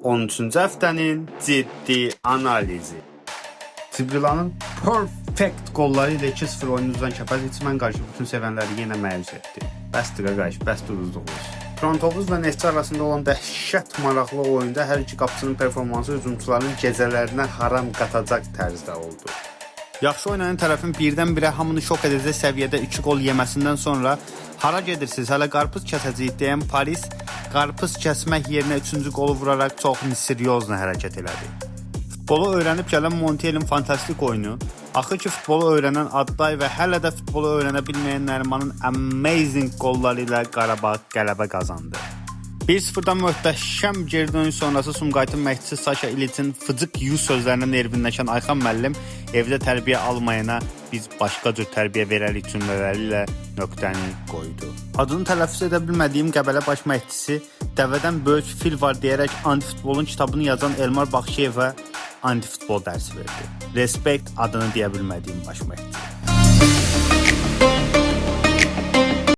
13-cü həftənin ciddi analizi. Cibrilanın perfect qolları ilə 2-0 oyunu uzan Kəpəz İçmən qarşı bütün sevənləri yenə məyus etdi. Bəsdir qardaş, bəsdir uzdunuz. Frontovuz və Neftçi arasında olan dəhşət maraqlı oyunda hər iki qapıçının performansı hücumçuların gecələrinə haram qatacaq tərzdə oldu. Yaxşı oynayan tərəfin birdən-birə hamını şok edəcək səviyyədə 2 qol yeməsindən sonra hara gedirsiniz, hələ qarpız kəsəcəyik deyən Paris qarpız kəsmək yerinə 3-cü qolu vuraraq çox misyozla hərəkət elədi. Futbolu öyrənib gələn Montiel'in fantastik oyunu, axır ki futbolu öyrənən Adday və hələ də futbolu öyrənə bilməyən Nərimanın amazing qolları ilə Qarabağ qələbə qazandı. 1-0-dan möhtəşəm geri dönüş sonrası Sumqayıtın məşqçisi Saşa İliçin fıcıq yu sözlərinə nervinləşən Ayxan müəllim evdə tərbiyə almayana biz başqa cür tərbiyə verərik cümlələri ilə nöqtəni qoydu. Adını tələffüz edə bilmədiyim Qəbələ baş məşqçisi dəvədən böyük fil var deyərək antifutbolun kitabını yazan Elmar Baxşıyevə antifutbol dərsi verdi. Respekt adını deyə bilmədiyim baş məşqçi.